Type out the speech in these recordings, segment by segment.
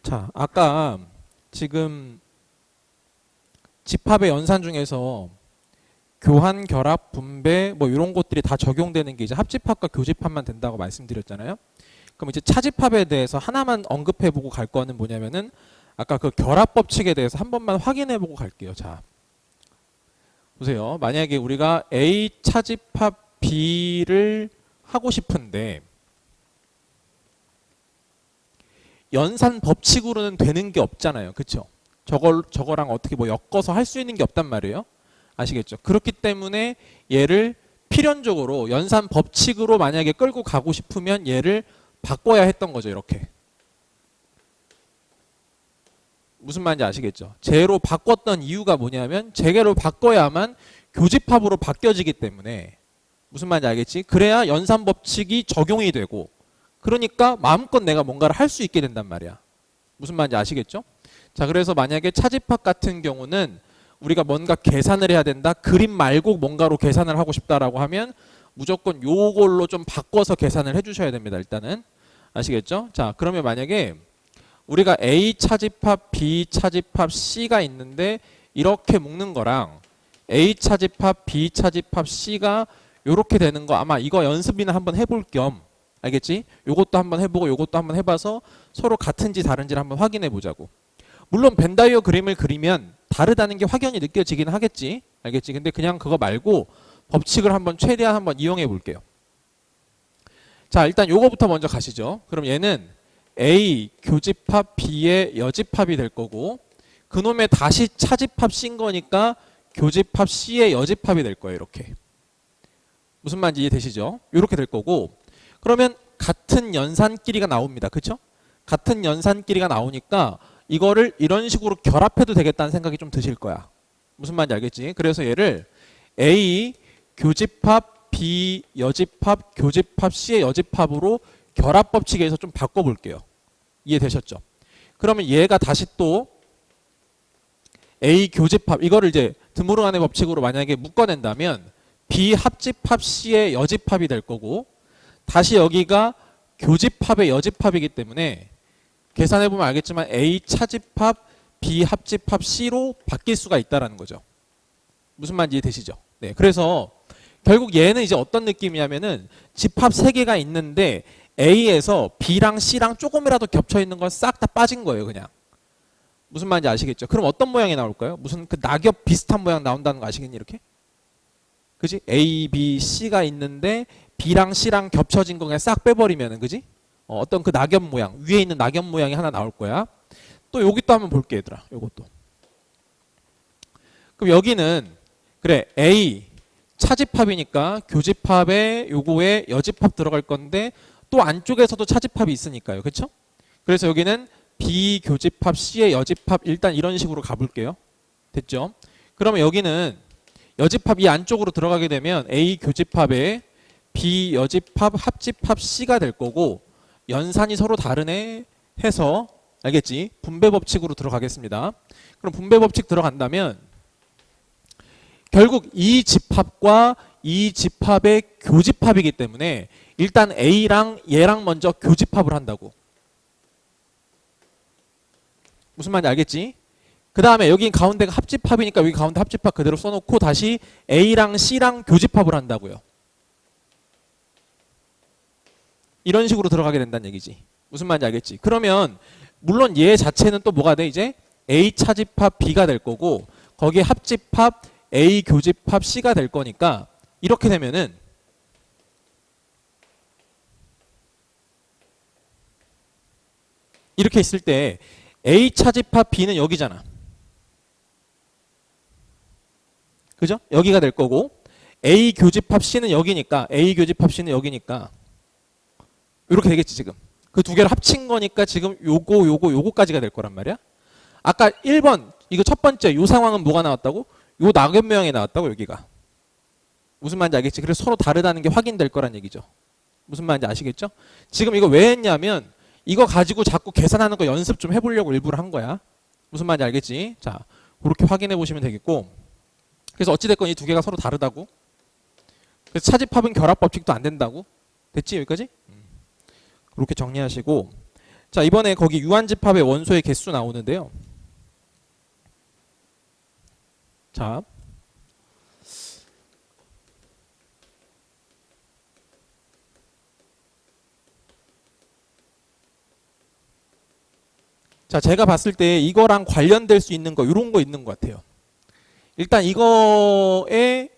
자, 아까 지금 집합의 연산 중에서 교한, 결합, 분배 뭐 이런 것들이 다 적용되는 게 이제 합집합과 교집합만 된다고 말씀드렸잖아요. 그럼 이제 차집합에 대해서 하나만 언급해보고 갈 거는 뭐냐면은 아까 그 결합 법칙에 대해서 한 번만 확인해보고 갈게요. 자, 보세요. 만약에 우리가 A 차집합 B를 하고 싶은데 연산 법칙으로는 되는 게 없잖아요. 그쵸? 저거랑 어떻게 뭐 엮어서 할 수 있는 게 없단 말이에요. 아시겠죠? 그렇기 때문에 얘를 필연적으로 연산 법칙으로 만약에 끌고 가고 싶으면 얘를 바꿔야 했던 거죠. 이렇게. 무슨 말인지 아시겠죠? 쟤로 바꿨던 이유가 뭐냐면 쟤로 바꿔야만 교집합으로 바뀌어지기 때문에 무슨 말인지 알겠지? 그래야 연산 법칙이 적용이 되고 그러니까 마음껏 내가 뭔가를 할 수 있게 된단 말이야. 무슨 말인지 아시겠죠? 자, 그래서 만약에 차집합 같은 경우는 우리가 뭔가 계산을 해야 된다. 그림 말고 뭔가로 계산을 하고 싶다라고 하면 무조건 요걸로 좀 바꿔서 계산을 해주셔야 됩니다. 일단은 아시겠죠? 자, 그러면 만약에 우리가 A 차집합, B 차집합, C가 있는데 이렇게 묶는 거랑 A 차집합, B 차집합, C가 이렇게 되는 거 아마 이거 연습이나 한번 해볼 겸 알겠지? 요것도 한번 해보고 요것도 한번 해봐서 서로 같은지 다른지를 한번 확인해 보자고. 물론 벤다이어 그림을 그리면 다르다는 게 확연히 느껴지긴 하겠지. 알겠지? 근데 그냥 그거 말고 법칙을 한번 최대한 한번 이용해 볼게요. 자, 일단 요거부터 먼저 가시죠. 그럼 얘는 A 교집합 B의 여집합이 될 거고 그놈의 다시 차집합 C인 거니까 교집합 C의 여집합이 될 거예요. 이렇게. 무슨 말인지 이해되시죠? 이렇게 될 거고 그러면 같은 연산끼리가 나옵니다. 그렇죠? 같은 연산끼리가 나오니까 이거를 이런 식으로 결합해도 되겠다는 생각이 좀 드실 거야. 무슨 말인지 알겠지? 그래서 얘를 A 교집합 B 여집합 교집합 C의 여집합으로 결합 법칙에서 좀 바꿔볼게요. 이해되셨죠? 그러면 얘가 다시 또 A 교집합 이거를 이제 드모르간의 법칙으로 만약에 묶어낸다면 B 합집합 C의 여집합이 될 거고 다시 여기가 교집합의 여집합이기 때문에 계산해보면 알겠지만 A 차집합, B 합집합, C로 바뀔 수가 있다는 거죠. 무슨 말인지 이해되시죠? 네, 그래서 결국 얘는 이제 어떤 느낌이냐면은 집합 3개가 있는데 A에서 B랑 C랑 조금이라도 겹쳐있는 건 싹 다 빠진 거예요. 그냥. 무슨 말인지 아시겠죠? 그럼 어떤 모양이 나올까요? 무슨 그 낙엽 비슷한 모양 나온다는 거 아시겠니? 이렇게? 그지? A, B, C가 있는데 B랑 C랑 겹쳐진 거 그냥 싹 빼버리면은 그지? 어떤 그 낙엽 모양 위에 있는 낙엽 모양이 하나 나올 거야. 또 여기 또 한번 볼게 얘들아. 요것도. 그럼 여기는 그래 A 차집합이니까 교집합에 요거에 여집합 들어갈 건데 또 안쪽에서도 차집합이 있으니까요. 그렇죠? 그래서 여기는 B 교집합 C의 여집합 일단 이런 식으로 가볼게요. 됐죠? 그러면 여기는 여집합 이 안쪽으로 들어가게 되면 A 교집합에 B 여집합 합집합 C가 될 거고 연산이 서로 다르네 해서 알겠지? 분배 법칙으로 들어가겠습니다. 그럼 분배 법칙 들어간다면 결국 이 집합과 이 집합의 교집합이기 때문에 일단 A랑 얘랑 먼저 교집합을 한다고. 무슨 말인지 알겠지? 그 다음에 여기 가운데가 합집합이니까 여기 가운데 합집합 그대로 써놓고 다시 A랑 C랑 교집합을 한다고요. 이런 식으로 들어가게 된다는 얘기지. 무슨 말인지 알겠지? 그러면 물론 얘 자체는 또 뭐가 돼? 이제 A 차집합 B가 될 거고 거기에 합집합 A 교집합 C가 될 거니까 이렇게 되면은 이렇게 있을 때 A 차집합 B는 여기잖아. 그죠? 여기가 될 거고 A 교집합 C는 여기니까 A 교집합 C는 여기니까 이렇게 되겠지 지금. 그 두 개를 합친 거니까 지금 요거까지가 될 거란 말이야. 아까 1번 이거 첫 번째 요 상황은 뭐가 나왔다고? 요 낙엽 모양이 나왔다고 여기가. 무슨 말인지 알겠지? 그래서 서로 다르다는 게 확인될 거란 얘기죠. 무슨 말인지 아시겠죠? 지금 이거 왜 했냐면 이거 가지고 자꾸 계산하는 거 연습 좀 해보려고 일부러 한 거야. 무슨 말인지 알겠지? 자, 그렇게 확인해 보시면 되겠고 그래서 어찌됐건 이 두 개가 서로 다르다고 그래서 차집합은 결합 법칙도 안 된다고 됐지 여기까지? 그렇게 정리하시고 자, 이번에 거기 유한집합의 원소의 개수 나오는데요. 자, 제가 봤을 때 이거랑 관련될 수 있는 거 이런 거 있는 것 같아요. 일단 이거에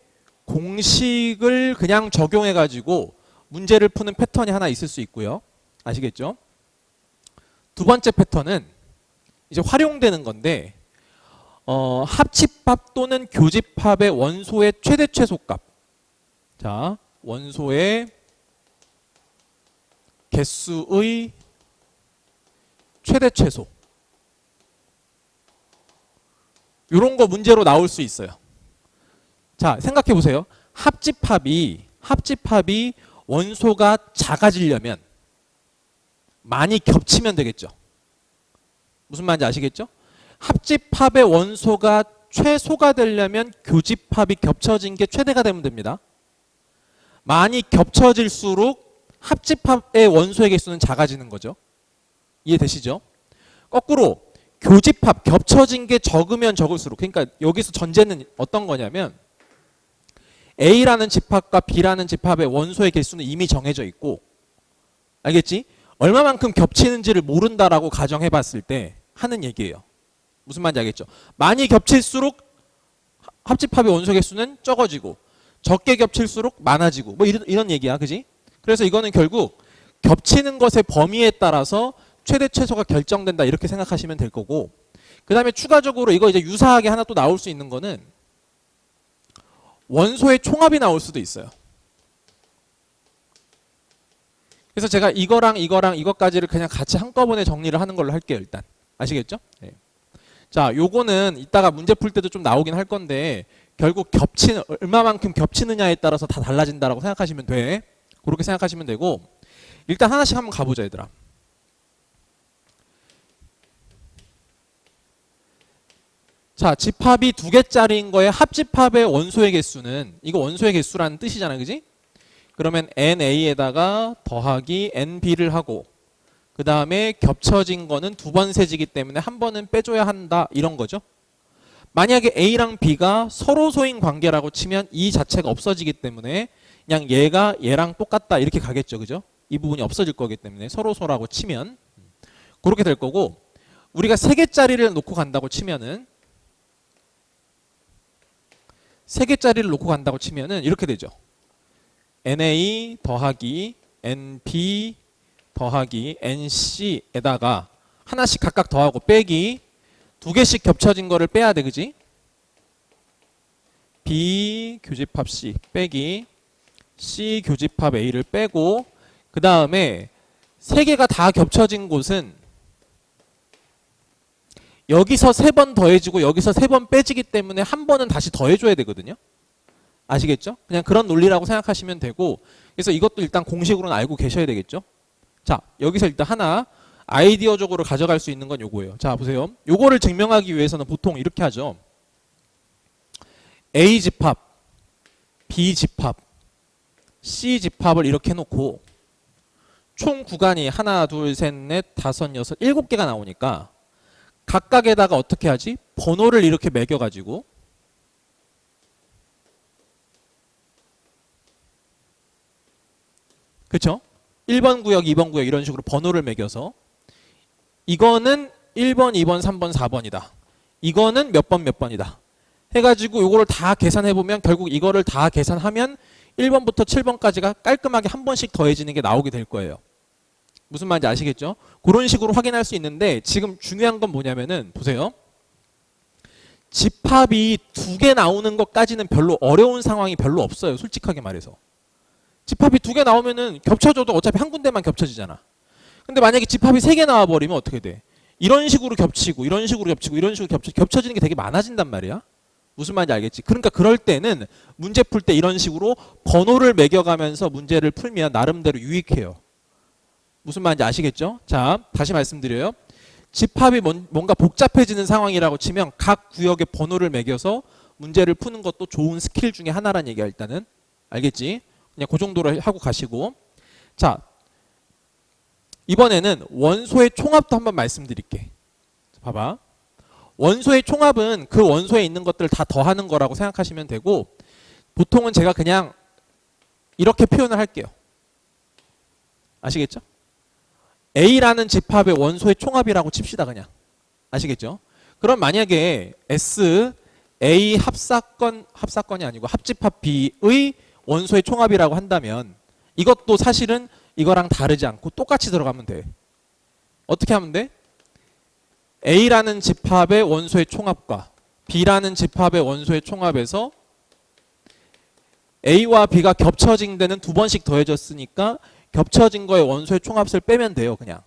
공식을 그냥 적용해 가지고 문제를 푸는 패턴이 하나 있을 수 있고요. 아시겠죠? 두 번째 패턴은 이제 활용되는 건데 합집합 또는 교집합의 원소의 최대 최소값. 자, 원소의 개수의 최대 최소. 이런 거 문제로 나올 수 있어요. 자, 생각해 보세요. 합집합이 원소가 작아지려면 많이 겹치면 되겠죠. 무슨 말인지 아시겠죠? 합집합의 원소가 최소가 되려면 교집합이 겹쳐진 게 최대가 되면 됩니다. 많이 겹쳐질수록 합집합의 원소의 개수는 작아지는 거죠. 이해되시죠? 거꾸로 교집합 겹쳐진 게 적으면 적을수록, 그러니까 여기서 전제는 어떤 거냐면 A라는 집합과 B라는 집합의 원소의 개수는 이미 정해져 있고, 알겠지? 얼마만큼 겹치는지를 모른다라고 가정해 봤을 때 하는 얘기예요. 무슨 말인지 알겠죠? 많이 겹칠수록 합집합의 원소 개수는 적어지고 적게 겹칠수록 많아지고 뭐 이런 얘기야. 그지? 그래서 이거는 결국 겹치는 것의 범위에 따라서 최대 최소가 결정된다 이렇게 생각하시면 될 거고, 그 다음에 추가적으로 이거 이제 유사하게 하나 또 나올 수 있는 거는 원소의 총합이 나올 수도 있어요. 그래서 제가 이거랑 이것까지를 그냥 같이 한꺼번에 정리를 하는 걸로 할게요. 일단 아시겠죠? 네. 자, 요거는 이따가 문제 풀 때도 좀 나오긴 할 건데 결국 얼마만큼 겹치느냐에 따라서 다 달라진다라고 생각하시면 돼. 그렇게 생각하시면 되고, 일단 하나씩 한번 가보자 얘들아. 자, 집합이 두 개짜리인 거에 합집합의 원소의 개수는, 이거 원소의 개수라는 뜻이잖아, 그지? 그러면 NA에다가 더하기 NB를 하고, 그 다음에 겹쳐진 거는 두 번 세지기 때문에 한 번은 빼줘야 한다, 이런 거죠. 만약에 A랑 B가 서로소인 관계라고 치면 이 자체가 없어지기 때문에 그냥 얘가 얘랑 똑같다 이렇게 가겠죠, 그죠? 이 부분이 없어질 거기 때문에 서로소라고 치면 그렇게 될 거고, 우리가 세 개짜리를 놓고 간다고 치면은 이렇게 되죠. NA 더하기 NB 더하기 NC에다가 하나씩 각각 더하고 빼기 두 개씩 겹쳐진 거를 빼야 돼, 그지? B 교집합 C 빼기 C 교집합 A를 빼고, 그 다음에 세 개가 다 겹쳐진 곳은 여기서 세 번 더해지고 여기서 세 번 빼지기 때문에 한 번은 다시 더해줘야 되거든요. 아시겠죠? 그냥 그런 논리라고 생각하시면 되고, 그래서 이것도 일단 공식으로는 알고 계셔야 되겠죠. 자, 여기서 일단 하나 아이디어적으로 가져갈 수 있는 건 요거예요. 자, 보세요. 요거를 증명하기 위해서는 보통 이렇게 하죠. A 집합, B 집합, C 집합을 이렇게 해놓고 총 구간이 하나, 둘, 셋, 넷, 다섯, 여섯, 7개가 나오니까 각각에다가 어떻게 하지? 번호를 이렇게 매겨가지고 그쵸? 1번 구역, 2번 구역 이런 식으로 번호를 매겨서 이거는 1번, 2번, 3번, 4번이다. 이거는 몇 번, 몇 번이다. 해가지고 이거를 다 계산해보면 결국 이거를 다 계산하면 1번부터 7번까지가 깔끔하게 한 번씩 더해지는 게 나오게 될 거예요. 무슨 말인지 아시겠죠? 그런 식으로 확인할 수 있는데 지금 중요한 건 뭐냐면은 보세요. 집합이 두 개 나오는 것까지는 별로 어려운 상황이 별로 없어요. 솔직하게 말해서. 집합이 두 개 나오면은 겹쳐져도 어차피 한 군데만 겹쳐지잖아. 근데 만약에 집합이 세 개 나와버리면 어떻게 돼? 이런 식으로 겹치고 이런 식으로 겹치고 이런 식으로 겹쳐지는 게 되게 많아진단 말이야. 무슨 말인지 알겠지? 그러니까 그럴 때는 문제 풀 때 이런 식으로 번호를 매겨가면서 문제를 풀면 나름대로 유익해요. 무슨 말인지 아시겠죠? 자, 다시 말씀드려요. 집합이 뭔가 복잡해지는 상황이라고 치면 각 구역에 번호를 매겨서 문제를 푸는 것도 좋은 스킬 중에 하나란 얘기야. 일단은 알겠지? 그냥 그 정도로 하고 가시고, 자, 이번에는 원소의 총합도 한번 말씀드릴게. 봐봐. 원소의 총합은 그 원소에 있는 것들을 다 더하는 거라고 생각하시면 되고, 보통은 제가 그냥 이렇게 표현을 할게요. 아시겠죠? A라는 집합의 원소의 총합이라고 칩시다, 그냥. 아시겠죠? 그럼 만약에 S, A 합사건이 아니고 합집합 B의 원소의 총합이라고 한다면 이것도 사실은 이거랑 다르지 않고 똑같이 들어가면 돼. 어떻게 하면 돼? A라는 집합의 원소의 총합과 B라는 집합의 원소의 총합에서 A와 B가 겹쳐진 데는 두 번씩 더해졌으니까 겹쳐진 거의 원소의 총합을 빼면 돼요, 그냥.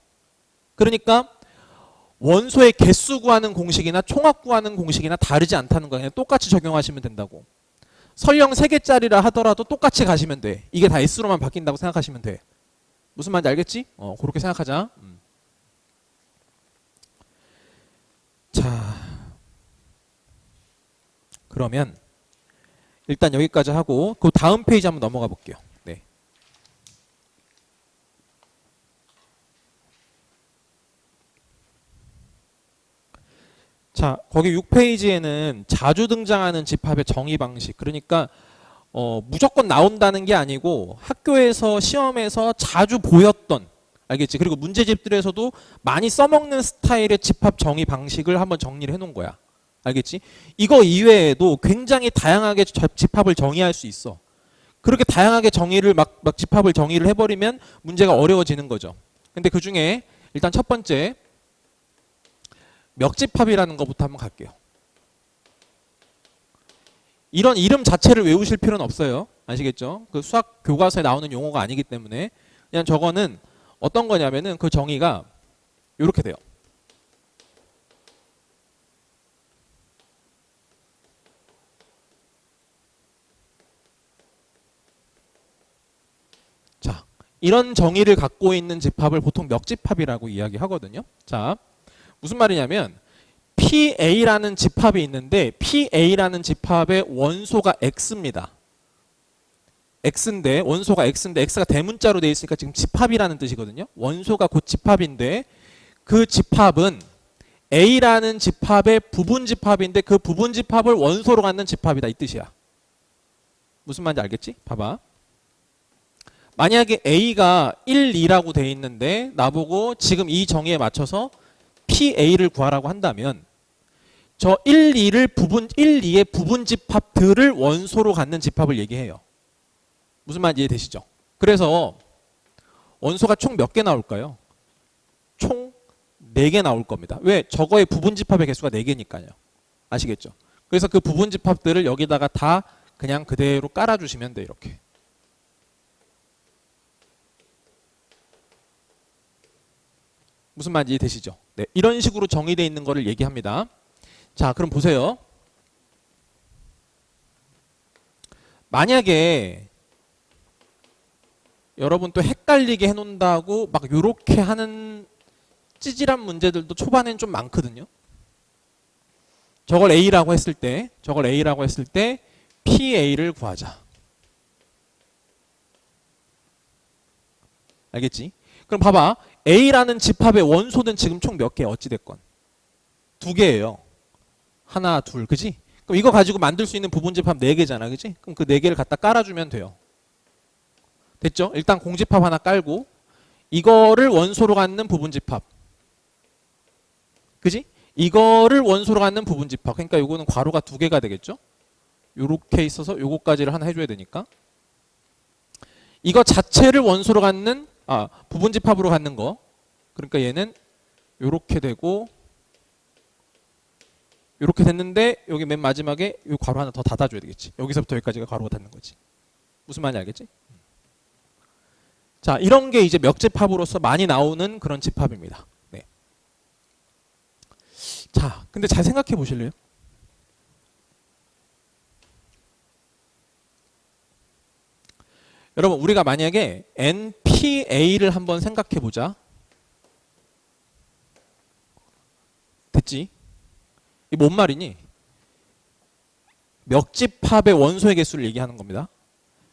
그러니까 원소의 개수 구하는 공식이나 총합 구하는 공식이나 다르지 않다는 거 그냥 똑같이 적용하시면 된다고. 설령 3개짜리라 하더라도 똑같이 가시면 돼. 이게 다 S로만 바뀐다고 생각하시면 돼. 무슨 말인지 알겠지? 그렇게 생각하자. 자, 그러면 일단 여기까지 하고 그 다음 페이지 한번 넘어가 볼게요. 네. 자, 거기 6페이지에는 자주 등장하는 집합의 정의 방식, 그러니까 무조건 나온다는 게 아니고 학교에서 시험에서 자주 보였던, 알겠지? 그리고 문제집들에서도 많이 써먹는 스타일의 집합 정의 방식을 한번 정리를 해놓은 거야. 알겠지? 이거 이외에도 굉장히 다양하게 집합을 정의할 수 있어. 그렇게 다양하게 정의를 막 집합을 정의를 해버리면 문제가 어려워지는 거죠. 근데 그 중에 일단 첫 번째 멱집합이라는 것부터 한번 갈게요. 이런 이름 자체를 외우실 필요는 없어요. 아시겠죠? 그 수학 교과서에 나오는 용어가 아니기 때문에 그냥 저거는 어떤 거냐면은 그 정의가 이렇게 돼요. 자, 이런 정의를 갖고 있는 집합을 보통 멱집합이라고 이야기하거든요. 자, 무슨 말이냐면 PA라는 집합이 있는데 PA라는 집합의 원소가 X입니다. X인데 원소가 X인데 X가 대문자로 되어 있으니까 지금 집합이라는 뜻이거든요. 원소가 곧 집합인데 그 집합은 A라는 집합의 부분 집합인데 그 부분 집합을 원소로 갖는 집합이다, 이 뜻이야. 무슨 말인지 알겠지? 봐봐. 만약에 A가 1, 2라고 되어 있는데 나보고 지금 이 정의에 맞춰서 PA를 구하라고 한다면 저 1, 2의 부분 집합들을 원소로 갖는 집합을 얘기해요. 무슨 말인지 이해되시죠? 그래서 원소가 총 몇 개 나올까요? 총 4개 나올 겁니다. 왜? 저거의 부분 집합의 개수가 4개니까요. 아시겠죠? 그래서 그 부분 집합들을 여기다가 다 그냥 그대로 깔아주시면 돼, 이렇게. 무슨 말인지 이해되시죠? 네, 이런 식으로 정의되어 있는 거를 얘기합니다. 자, 그럼 보세요. 만약에 여러분 또 헷갈리게 해놓는다고 막 요렇게 하는 찌질한 문제들도 초반엔 좀 많거든요. 저걸 A라고 했을 때 PA를 구하자. 알겠지? 그럼 봐봐. A라는 집합의 원소는 지금 총 몇 개? 어찌됐건 2개예요. 하나, 둘, 그지? 그럼 이거 가지고 만들 수 있는 부분 집합 4개잖아, 그지? 그럼 그 4개를 갖다 깔아주면 돼요. 됐죠? 일단 공집합 하나 깔고 이거를 원소로 갖는 부분 집합, 그지? 이거를 원소로 갖는 부분 집합. 그러니까 요거는 괄호가 2개가 되겠죠? 요렇게 있어서 요거까지를 하나 해줘야 되니까 이거 자체를 원소로 갖는 부분 집합으로 갖는 거. 그러니까 얘는 요렇게 되고 요렇게 됐는데 여기 맨 마지막에 요 괄호 하나 더 닫아줘야 되겠지. 여기서부터 여기까지가 괄호가 닫는 거지. 무슨 말인지 알겠지? 자, 이런 게 이제 멱집합으로서 많이 나오는 그런 집합입니다. 네. 자, 근데 잘 생각해 보실래요? 여러분, 우리가 만약에 NPA를 한번 생각해 보자. 됐지? 이 뭔 말이니? 멱집합의 원소의 개수를 얘기하는 겁니다.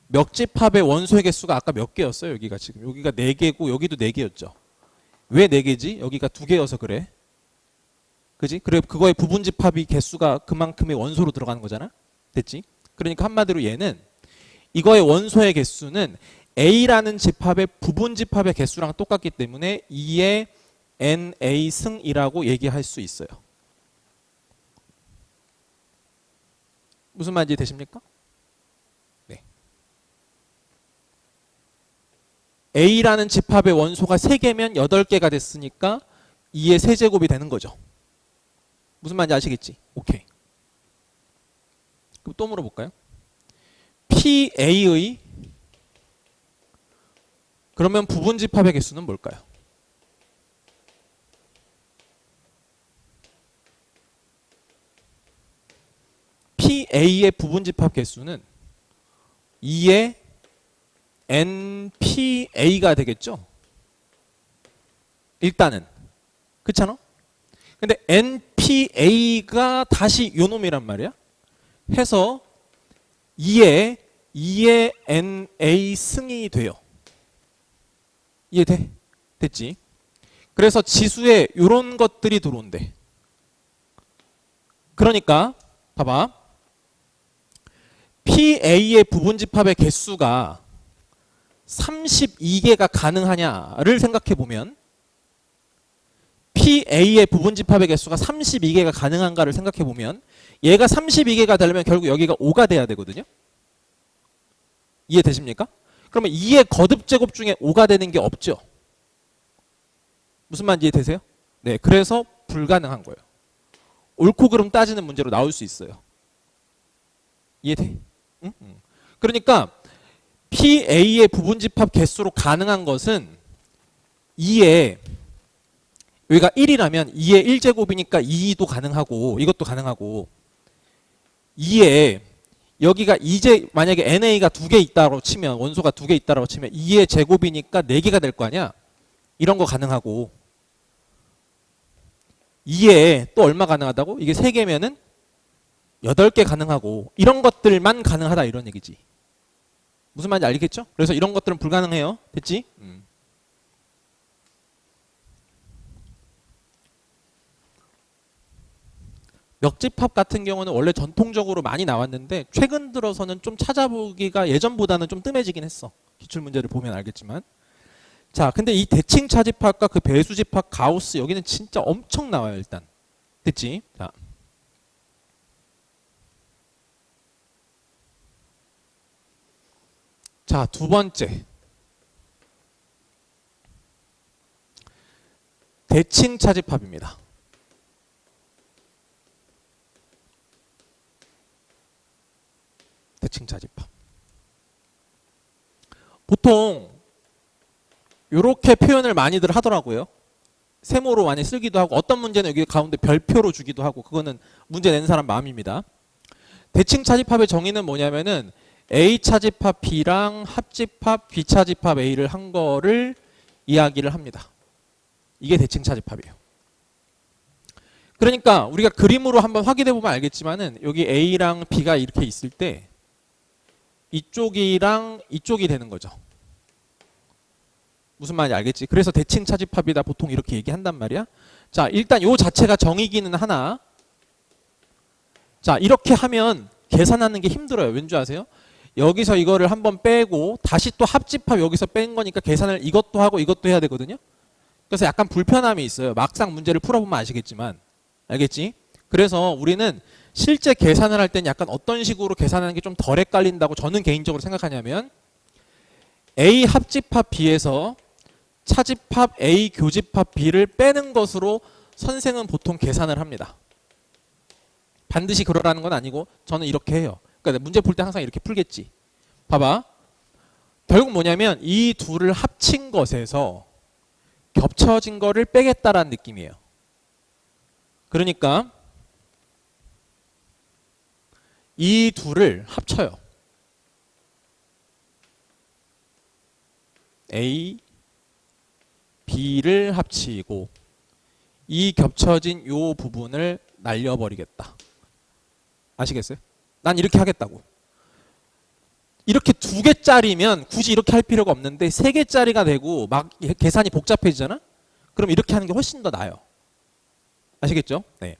멱집합의 원소의 개수가 아까 몇 개였어요? 여기가 지금 여기가 4개고 여기도 4개였죠. 왜 4개지? 여기가 2개여서 그래. 그지? 그래 그거의 부분집합이 개수가 그만큼의 원소로 들어가는 거잖아. 됐지? 그러니까 한마디로 얘는 이거의 원소의 개수는 A라는 집합의 부분집합의 개수랑 똑같기 때문에 2의 NA 승이라고 얘기할 수 있어요. 무슨 말인지 되십니까? 네. A라는 집합의 원소가 3개면 8개가 됐으니까 2의 세제곱이 되는 거죠. 무슨 말인지 아시겠지? 오케이. 그럼 또 물어볼까요? PA의 그러면 부분집합의 개수는 뭘까요? PA의 부분집합 개수는 2의 NPA가 되겠죠? 일단은. 그렇잖아? 근데 NPA가 다시 요 놈이란 말이야. 해서 2의 NA 승이 돼요. 이해돼? 됐지? 그래서 지수에 요런 것들이 들어온대. 그러니까 봐봐. PA의 부분집합의 개수가 32개가 가능하냐를 생각해 보면 PA의 부분집합의 개수가 32개가 가능한가를 생각해 보면 얘가 32개가 되려면 결국 여기가 5가 돼야 되거든요. 이해되십니까? 그러면 2의 거듭제곱 중에 5가 되는 게 없죠. 무슨 말인지 이해되세요? 네, 그래서 불가능한 거예요. 옳고 그름 따지는 문제로 나올 수 있어요. 이해돼? 응? 그러니까 PA의 부분집합 개수로 가능한 것은 2의 여기가 1이라면 2의 1제곱이니까 2도 가능하고 이것도 가능하고 2의 여기가 만약에 NA가 2개 있다고 치면 원소가 2개 있다고 치면 2의 제곱이니까 4개가 될 거 아니야. 이런 거 가능하고 2에 또 얼마 가능하다고? 이게 3개면은 8개 가능하고 이런 것들만 가능하다 이런 얘기지. 무슨 말인지 알겠죠? 그래서 이런 것들은 불가능해요. 됐지? 멱집합 같은 경우는 원래 전통적으로 많이 나왔는데 최근 들어서는 좀 찾아보기가 예전보다는 좀 뜸해지긴 했어. 기출문제를 보면 알겠지만. 자, 근데 이 대칭 차집합과 그 배수집합 가우스 여기는 진짜 엄청 나와요 일단. 됐지? 자, 두 번째. 대칭 차집합입니다. 대칭 차집합. 보통 이렇게 표현을 많이들 하더라고요. 세모로 많이 쓰기도 하고 어떤 문제는 여기 가운데 별표로 주기도 하고 그거는 문제 낸 사람 마음입니다. 대칭 차집합의 정의는 뭐냐면은 A 차집합 B랑 합집합 B 차집합 A를 한 거를 이야기를 합니다. 이게 대칭 차집합이에요. 그러니까 우리가 그림으로 한번 확인해 보면 알겠지만은 여기 A랑 B가 이렇게 있을 때 이쪽이랑 이쪽이 되는 거죠. 무슨 말인지 알겠지? 그래서 대칭 차집합이다 보통 이렇게 얘기한단 말이야. 자, 일단 요 자체가 정의기는 하나. 자, 이렇게 하면 계산하는 게 힘들어요. 왠지 아세요? 여기서 이거를 한번 빼고 다시 또 합집합 여기서 뺀 거니까 계산을 이것도 하고 이것도 해야 되거든요. 그래서 약간 불편함이 있어요. 막상 문제를 풀어보면 아시겠지만. 알겠지? 그래서 우리는 실제 계산을 할 땐 약간 어떤 식으로 계산하는 게 좀 덜 헷갈린다고 저는 개인적으로 생각하냐면 A 합집합 B에서 차집합 A 교집합 B를 빼는 것으로 선생은 보통 계산을 합니다. 반드시 그러라는 건 아니고 저는 이렇게 해요. 그러니까 문제 풀 때 항상 이렇게 풀겠지. 봐봐. 결국 뭐냐면 이 둘을 합친 것에서 겹쳐진 거를 빼겠다라는 느낌이에요. 그러니까 이 둘을 합쳐요. A, B를 합치고 이 겹쳐진 요 부분을 날려버리겠다. 아시겠어요? 난 이렇게 하겠다고. 이렇게 2개짜리면 굳이 이렇게 할 필요가 없는데 3개짜리가 되고 막 계산이 복잡해지잖아? 그럼 이렇게 하는 게 훨씬 더 나아요. 아시겠죠? 네.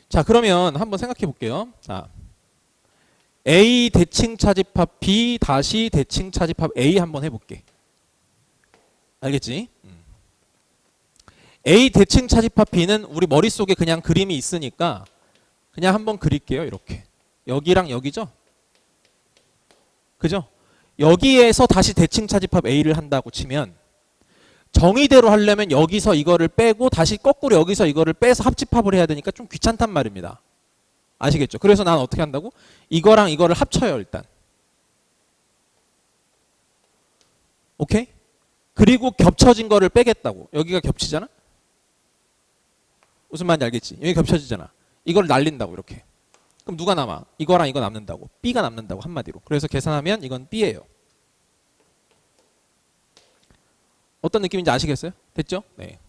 자, 그러면 한번 생각해 볼게요. 자, A 대칭 차집합 B 다시 대칭 차집합 A 한번 해볼게. 알겠지? A 대칭 차집합 B는 우리 머릿속에 그냥 그림이 있으니까 그냥 한번 그릴게요. 이렇게. 여기랑 여기죠? 그죠? 여기에서 다시 대칭 차집합 A를 한다고 치면 정의대로 하려면 여기서 이거를 빼고 다시 거꾸로 여기서 이거를 빼서 합집합을 해야 되니까 좀 귀찮단 말입니다. 아시겠죠? 그래서 난 어떻게 한다고? 이거랑 이거를 합쳐요, 일단. 오케이? 그리고 겹쳐진 거를 빼겠다고. 여기가 겹치잖아? 무슨 말인지 알겠지? 여기 겹쳐지잖아. 이걸 날린다고, 이렇게. 그럼 누가 남아? 이거랑 이거 남는다고. B가 남는다고, 한마디로. 그래서 계산하면 이건 B예요. 어떤 느낌인지 아시겠어요? 됐죠? 네.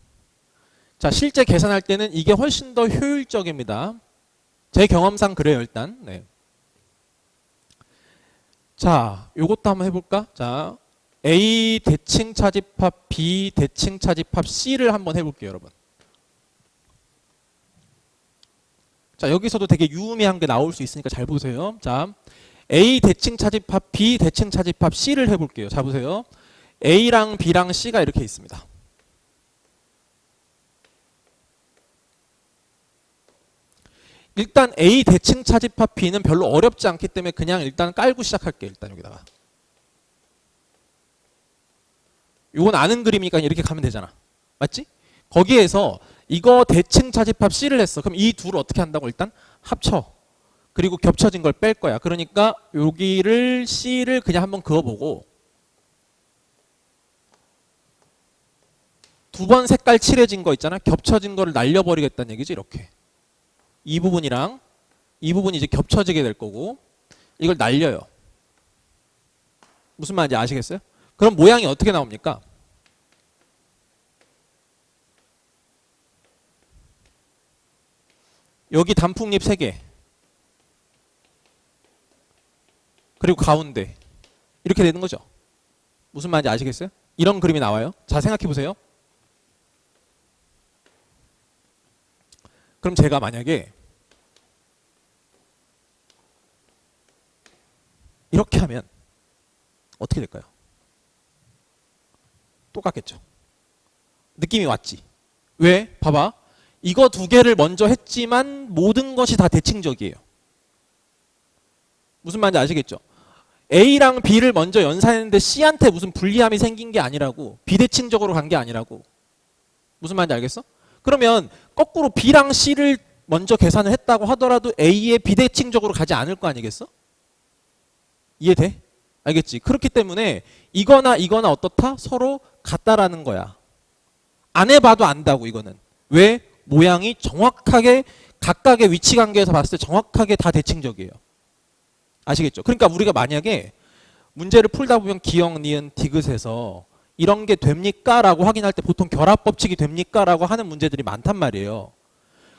자, 실제 계산할 때는 이게 훨씬 더 효율적입니다. 제 경험상 그래요, 일단. 네. 자, 요것도 한번 해볼까? 자, A 대칭 차집합 B 대칭 차집합 C를 한번 해볼게요, 여러분. 자, 여기서도 되게 유의미한 게 나올 수 있으니까 잘 보세요. 자, A 대칭 차집합 B 대칭 차집합 C를 해볼게요. 자, 보세요. A랑 B랑 C가 이렇게 있습니다. 일단 A 대칭 차집합 B는 별로 어렵지 않기 때문에 그냥 일단 깔고 시작할게요. 일단 여기다가. 이건 아는 그림이니까 이렇게 가면 되잖아. 맞지? 거기에서 이거 대칭 차집합 C를 했어. 그럼 이 둘을 어떻게 한다고? 일단 합쳐. 그리고 겹쳐진 걸 뺄 거야. 그러니까 여기를 C를 그냥 한번 그어보고 두 번 색깔 칠해진 거 있잖아. 겹쳐진 거를 날려버리겠다는 얘기지. 이렇게. 이 부분이랑 이 부분이 이제 겹쳐지게 될 거고 이걸 날려요. 무슨 말인지 아시겠어요? 그럼 모양이 어떻게 나옵니까? 여기 단풍잎 3개 그리고 가운데 이렇게 되는 거죠. 무슨 말인지 아시겠어요? 이런 그림이 나와요. 자, 생각해 보세요. 그럼 제가 만약에 이렇게 하면 어떻게 될까요? 똑같겠죠. 느낌이 왔지. 왜? 봐봐. 이거 두 개를 먼저 했지만 모든 것이 다 대칭적이에요. 무슨 말인지 아시겠죠? A랑 B를 먼저 연산했는데 C한테 무슨 불리함이 생긴 게 아니라고. 비대칭적으로 간 게 아니라고. 무슨 말인지 알겠어? 그러면 거꾸로 B랑 C를 먼저 계산을 했다고 하더라도 A에 비대칭적으로 가지 않을 거 아니겠어? 이해돼? 알겠지? 그렇기 때문에 이거나 이거나 어떻다? 서로 같다라는 거야. 안 해봐도 안다고 이거는. 왜? 모양이 정확하게 각각의 위치 관계에서 봤을 때 정확하게 다 대칭적이에요. 아시겠죠? 그러니까 우리가 만약에 문제를 풀다 보면 기억, 니은, 디귿에서 이런 게 됩니까? 라고 확인할 때 보통 결합법칙이 됩니까? 라고 하는 문제들이 많단 말이에요.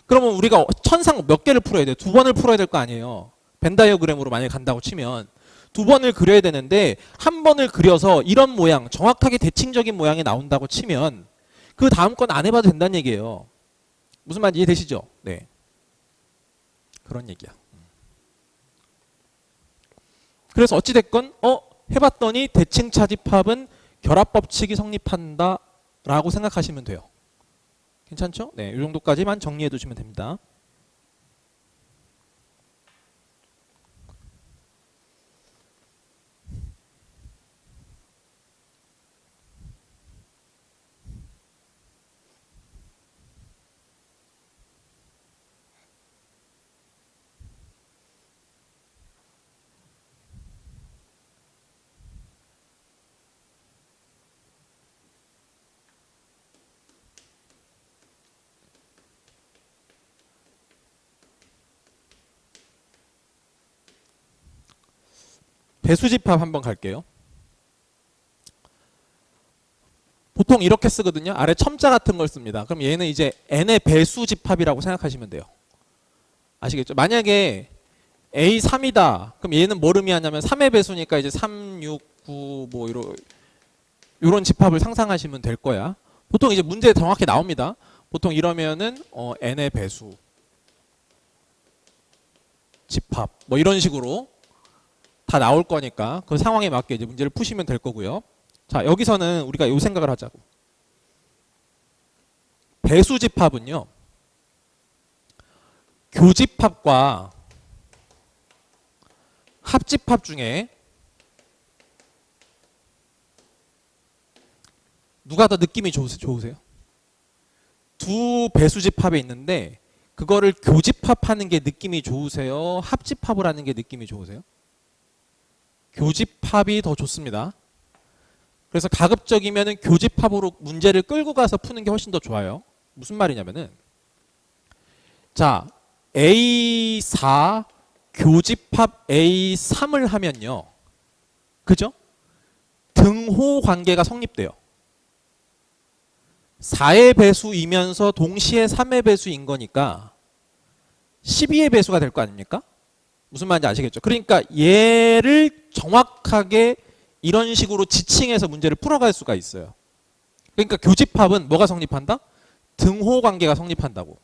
그러면 우리가 천상 몇 개를 풀어야 돼요? 2번을 풀어야 될 거 아니에요. 벤 다이어그램으로 만약에 간다고 치면 2번을 그려야 되는데 한 번을 그려서 이런 모양, 정확하게 대칭적인 모양이 나온다고 치면 그 다음 건 안 해봐도 된다는 얘기예요. 무슨 말인지 이해되시죠? 네. 그런 얘기야. 그래서 어찌됐건 해봤더니 대칭 차집합은 결합법칙이 성립한다 라고 생각하시면 돼요. 괜찮죠? 네, 이 정도까지만 정리해 두시면 됩니다. 배수집합 한번 갈게요. 보통 이렇게 쓰거든요. 아래 첨자 같은 걸 씁니다. 그럼 얘는 이제 n의 배수집합이라고 생각하시면 돼요. 아시겠죠? 만약에 A3이다. 그럼 얘는 뭘 의미하냐면 3의 배수니까 이제 3, 6, 9 뭐 이런 집합을 상상하시면 될 거야. 보통 이제 문제에 정확히 나옵니다. 보통 이러면은 n의 배수, 집합 뭐 이런 식으로 다 나올 거니까 그 상황에 맞게 이제 문제를 푸시면 될 거고요. 자, 여기서는 우리가 이 생각을 하자고. 배수 집합은요, 교집합과 합집합 중에 누가 더 느낌이 좋으세요? 두 배수 집합이 있는데 그거를 교집합하는 게 느낌이 좋으세요? 합집합을 하는 게 느낌이 좋으세요? 교집합이 더 좋습니다. 그래서 가급적이면 교집합으로 문제를 끌고 가서 푸는 게 훨씬 더 좋아요. 무슨 말이냐면은, 자, A4 교집합 A3을 하면요, 그죠? 등호 관계가 성립돼요. 4의 배수이면서 동시에 3의 배수인 거니까 12의 배수가 될 거 아닙니까? 무슨 말인지 아시겠죠? 그러니까 얘를 정확하게 이런 식으로 지칭해서 문제를 풀어갈 수가 있어요. 그러니까 교집합은 뭐가 성립한다? 등호 관계가 성립한다고.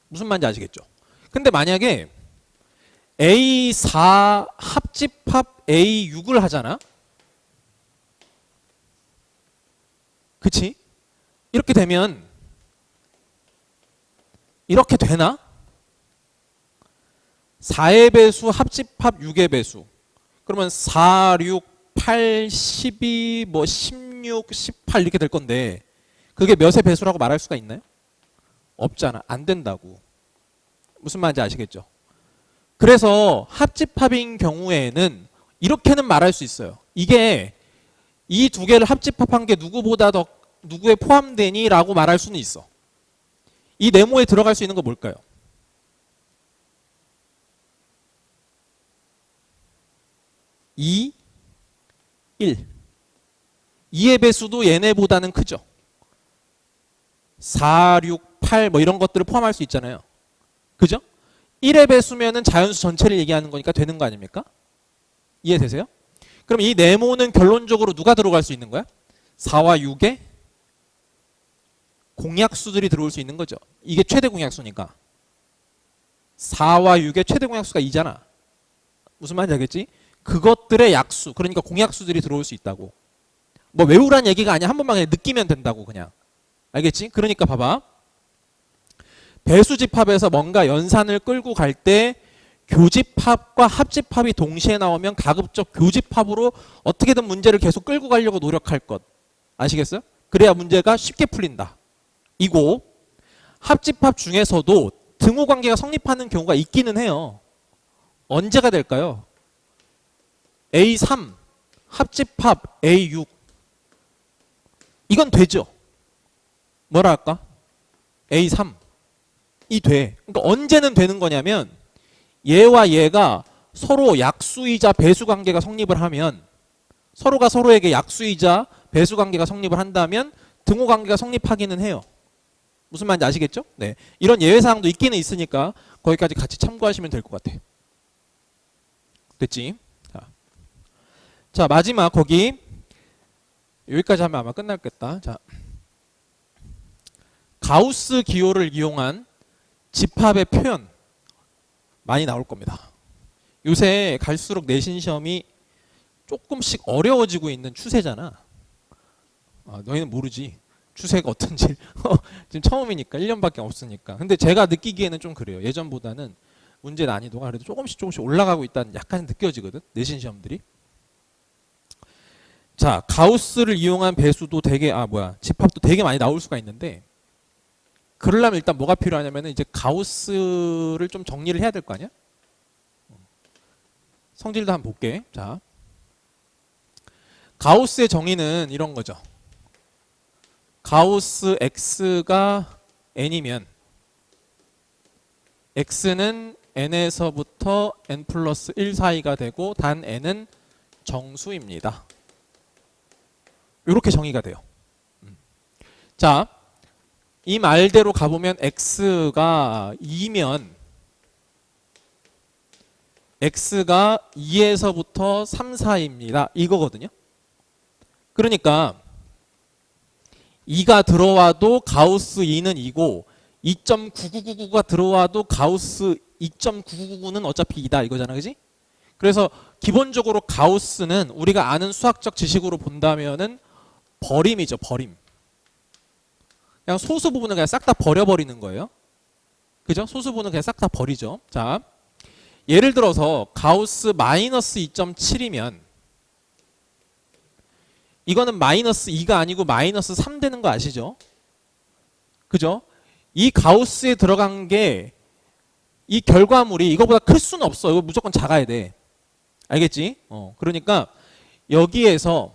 무슨 말인지 아시겠죠? 근데 만약에 A4 합집합 A6을 하잖아? 그치? 이렇게 되면 이렇게 되나? 4의 배수 합집합 6의 배수. 그러면 4, 6, 8, 12, 뭐 16, 18 이렇게 될 건데 그게 몇의 배수라고 말할 수가 있나요? 없잖아. 안 된다고. 무슨 말인지 아시겠죠? 그래서 합집합인 경우에는 이렇게는 말할 수 있어요. 이게 이 두 개를 합집합한 게 누구에 포함되니? 라고 말할 수는 있어. 이 네모에 들어갈 수 있는 거 뭘까요? 2, 1. 2의 배수도 얘네보다는 크죠. 4, 6, 8 뭐 이런 것들을 포함할 수 있잖아요. 그죠? 1의 배수면은 자연수 전체를 얘기하는 거니까 되는 거 아닙니까? 이해되세요? 그럼 이 네모는 결론적으로 누가 들어갈 수 있는 거야? 4와 6의 공약수들이 들어올 수 있는 거죠. 이게 최대 공약수니까. 4와 6의 최대 공약수가 2잖아. 무슨 말인지 알겠지? 그것들의 약수, 그러니까 공약수들이 들어올 수 있다고. 뭐 외우란 얘기가 아니야. 한 번만 그냥 느끼면 된다고 그냥. 알겠지? 그러니까 봐봐. 배수집합에서 뭔가 연산을 끌고 갈 때 교집합과 합집합이 동시에 나오면 가급적 교집합으로 어떻게든 문제를 계속 끌고 가려고 노력할 것. 아시겠어요? 그래야 문제가 쉽게 풀린다. 이고 합집합 중에서도 등호 관계가 성립하는 경우가 있기는 해요. 언제가 될까요? A3 합집합 A6 이건 되죠. 뭐라 할까? A3 이 돼. 그러니까 언제는 되는 거냐면 얘와 얘가 서로 약수이자 배수 관계가 성립을 하면 서로가 서로에게 약수이자 배수 관계가 성립을 한다면 등호 관계가 성립하기는 해요. 무슨 말인지 아시겠죠? 네. 이런 예외 사항도 있기는 있으니까 거기까지 같이 참고하시면 될 것 같아. 됐지? 자, 마지막 거기 여기까지 하면 아마 끝날겠다. 자, 가우스 기호를 이용한 집합의 표현 많이 나올 겁니다. 요새 갈수록 내신 시험이 조금씩 어려워지고 있는 추세잖아. 너희는 모르지. 추세가 어떤지. 지금 처음이니까 1년밖에 없으니까. 근데 제가 느끼기에는 좀 그래요. 예전보다는 문제 난이도가 그래도 조금씩 올라가고 있다는 약간 느껴지거든. 내신 시험들이. 자, 가우스를 이용한 배수도 되게 집합도 되게 많이 나올 수가 있는데 그러려면 일단 뭐가 필요하냐면 이제 가우스를 좀 정리를 해야 될 거 아니야? 성질도 한번 볼게. 자, 가우스의 정의는 이런 거죠. 가우스 x가 n이면 x는 n에서부터 n 플러스 1 사이가 되고 단 n은 정수입니다. 이렇게 정의가 돼요. 자, 이 말대로 가보면 x가 2면 x가 2에서부터 3 사이입니다. 이거거든요. 그러니까 2가 들어와도 가우스 2는 2고 2.9999가 들어와도 가우스 2.9999는 어차피 2다 이거잖아. 그지? 그래서 기본적으로 가우스는 우리가 아는 수학적 지식으로 본다면은 버림이죠. 버림. 그냥 소수 부분을 그냥 싹 다 버려버리는 거예요. 그죠? 소수 부분은 그냥 싹 다 버리죠. 자, 예를 들어서 가우스 마이너스 2.7이면 이거는 마이너스 2가 아니고 마이너스 3 되는 거 아시죠? 그죠? 이 가우스에 들어간 게 이 결과물이 이거보다 클 수는 없어. 이거 무조건 작아야 돼. 알겠지? 그러니까 여기에서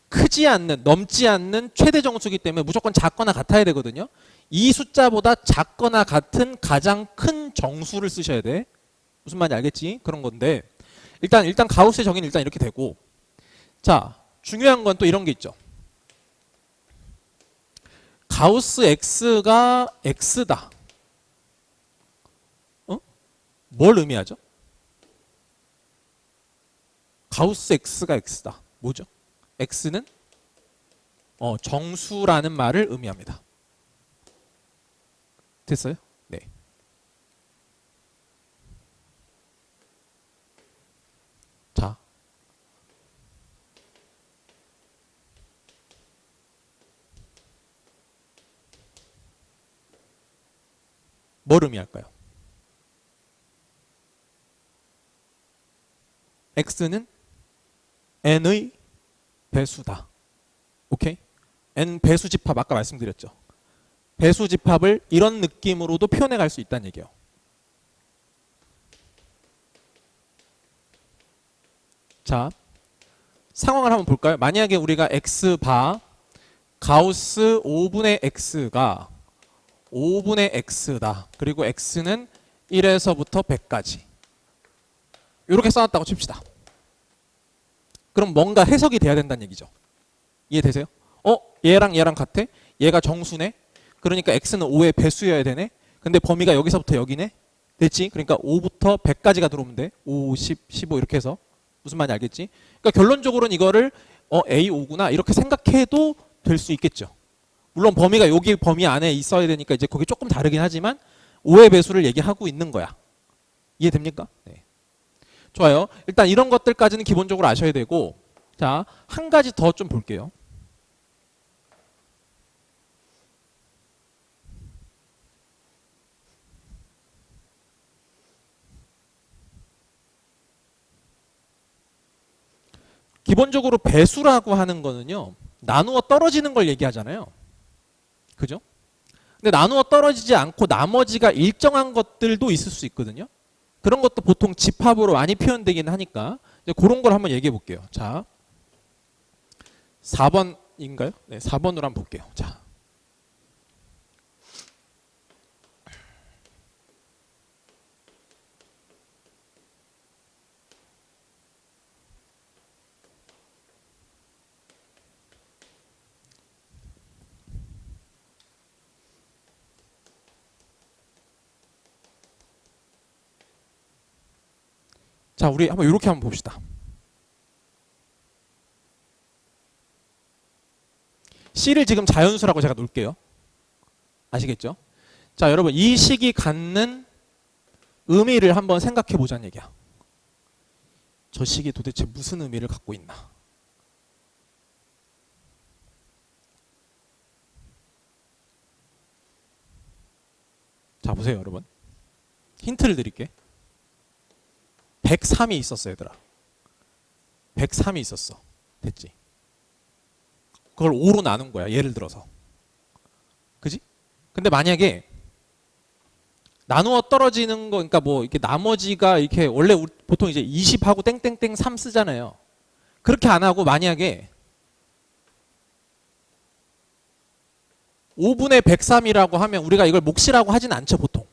크지 않는, 넘지 않는 최대 정수기 때문에 무조건 작거나 같아야 되거든요. 이 숫자보다 작거나 같은 가장 큰 정수를 쓰셔야 돼. 무슨 말인지 알겠지? 그런 건데 일단 가우스의 정의는 일단 이렇게 되고, 자, 중요한 건 또 이런 게 있죠. 가우스 x가 x다. 뭘 의미하죠? 가우스 x가 x다. 뭐죠? x는 정수라는 말을 의미합니다. 됐어요? 네. 자, 뭘 의미할까요? x는 n의 배수다. 오케이? n 배수 집합 아까 말씀드렸죠. 배수 집합을 이런 느낌으로도 표현해 갈 수 있다는 얘기예요. 자, 상황을 한번 볼까요? 만약에 우리가 x바 가우스 5분의 x가 5분의 x다. 그리고 x는 1에서부터 100까지. 이렇게 써놨다고 칩시다. 그럼 뭔가 해석이 돼야 된다는 얘기죠. 이해되세요? 얘랑 얘랑 같아? 얘가 정수네? 그러니까 x는 5의 배수여야 되네? 근데 범위가 여기서부터 여기네? 됐지? 그러니까 5부터 100까지가 들어오면 돼. 5, 10, 15 이렇게 해서. 무슨 말인지 알겠지? 그러니까 결론적으로는 이거를 A5구나 이렇게 생각해도 될 수 있겠죠. 물론 범위가 여기 범위 안에 있어야 되니까 이제 거기 조금 다르긴 하지만 5의 배수를 얘기하고 있는 거야. 이해됩니까? 네. 좋아요. 일단 이런 것들까지는 기본적으로 아셔야 되고, 자, 한 가지 더 좀 볼게요. 기본적으로 배수라고 하는 거는요, 나누어 떨어지는 걸 얘기하잖아요. 그죠? 근데 나누어 떨어지지 않고 나머지가 일정한 것들도 있을 수 있거든요. 그런 것도 보통 집합으로 많이 표현되긴 하니까 이제 그런 걸 한번 얘기해 볼게요. 자, 4번인가요? 네, 4번으로 한번 볼게요. 자, 자, 우리 한번 이렇게 한번 봅시다. C를 지금 자연수라고 제가 놓을게요. 아시겠죠? 자, 여러분 이 식이 갖는 의미를 한번 생각해 보자는 얘기야. 저 식이 도대체 무슨 의미를 갖고 있나? 자, 보세요, 여러분. 힌트를 드릴게. 103이 있었어, 얘들아. 103이 있었어. 됐지? 그걸 5로 나눈 거야, 예를 들어서. 그지? 근데 만약에 나누어 떨어지는 거, 그러니까 뭐 이렇게 나머지가 이렇게 원래 보통 이제 20하고 땡땡땡 3 쓰잖아요. 그렇게 안 하고 만약에 5분의 103이라고 하면 우리가 이걸 몫이라고 하진 않죠, 보통.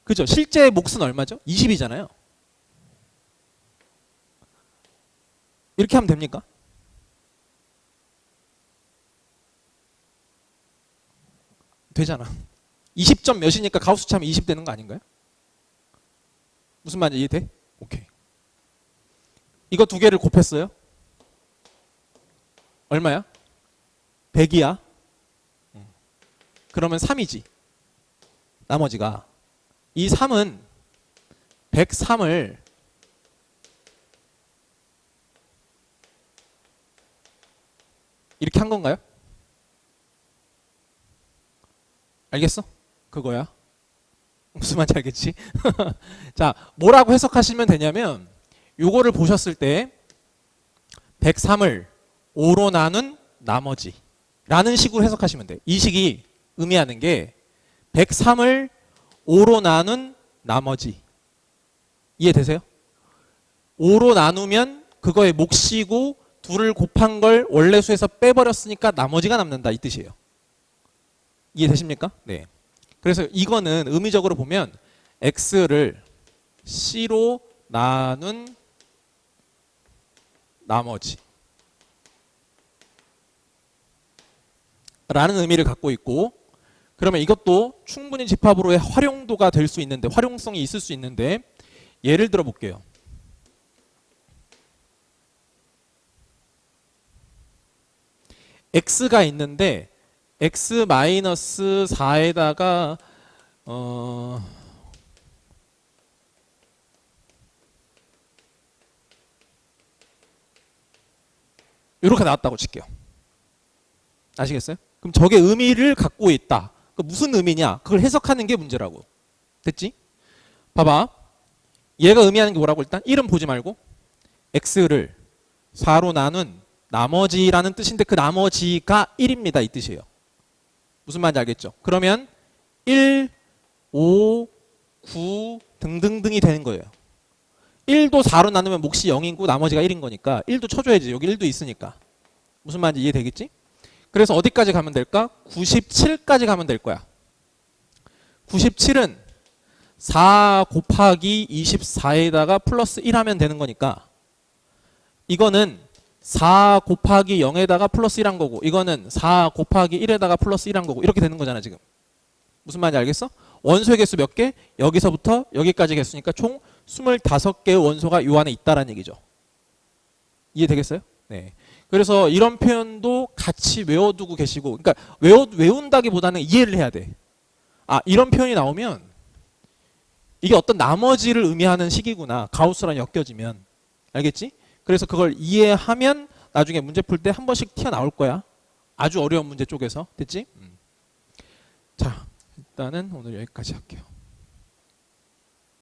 그죠? 실제 몫은 얼마죠? 20이잖아요. 이렇게 하면 됩니까? 되잖아. 20점 몇이니까 가우스 차면 20 되는 거 아닌가요? 무슨 말인지 이해돼? 오케이. 이거 두 개를 곱했어요. 얼마야? 100이야. 그러면 3이지. 나머지가. 이 3은 103을 이렇게 한 건가요? 알겠어? 그거야. 무슨 말인지 알겠지? 자, 뭐라고 해석하시면 되냐면 요거를 보셨을 때 103을 5로 나눈 나머지 라는 식으로 해석하시면 돼. 이 식이 의미하는 게 103을 5로 나눈 나머지. 이해되세요? 5로 나누면 그거의 몫이고 둘을 곱한 걸 원래 수에서 빼버렸으니까 나머지가 남는다 이 뜻이에요. 이해되십니까? 네. 그래서 이거는 의미적으로 보면 x를 c로 나눈 나머지 라는 의미를 갖고 있고, 그러면 이것도 충분히 집합으로의 활용도가 될 수 있는데, 활용성이 있을 수 있는데, 예를 들어 볼게요. x가 있는데 x-4에다가 이렇게 나왔다고 칠게요. 아시겠어요? 그럼 저게 의미를 갖고 있다. 그 무슨 의미냐? 그걸 해석하는 게 문제라고. 됐지? 봐봐. 얘가 의미하는 게 뭐라고 일단 1은 보지 말고 x를 4로 나눈 나머지라는 뜻인데 그 나머지가 1입니다. 이 뜻이에요. 무슨 말인지 알겠죠? 그러면 1, 5, 9 등등등이 되는 거예요. 1도 4로 나누면 몫이 0이고 나머지가 1인 거니까 1도 쳐줘야지. 여기 1도 있으니까. 무슨 말인지 이해되겠지? 그래서 어디까지 가면 될까? 97까지 가면 될 거야. 97은 4 곱하기 24에다가 플러스 1 하면 되는 거니까 이거는 4 곱하기 0에다가 플러스 1 한 거고 이거는 4 곱하기 1에다가 플러스 1 한 거고 이렇게 되는 거잖아 지금. 무슨 말인지 알겠어? 원소의 개수 몇 개? 여기서부터 여기까지 개수니까 총 25개의 원소가 요 안에 있다라는 얘기죠. 이해되겠어요? 네. 그래서 이런 표현도 같이 외워두고 계시고, 그러니까 외운다기보다는 이해를 해야 돼. 아, 이런 표현이 나오면 이게 어떤 나머지를 의미하는 식이구나. 가우스랑 엮여지면. 알겠지? 그래서 그걸 이해하면 나중에 문제 풀 때 한 번씩 튀어나올 거야. 아주 어려운 문제 쪽에서. 됐지? 자, 일단은 오늘 여기까지 할게요.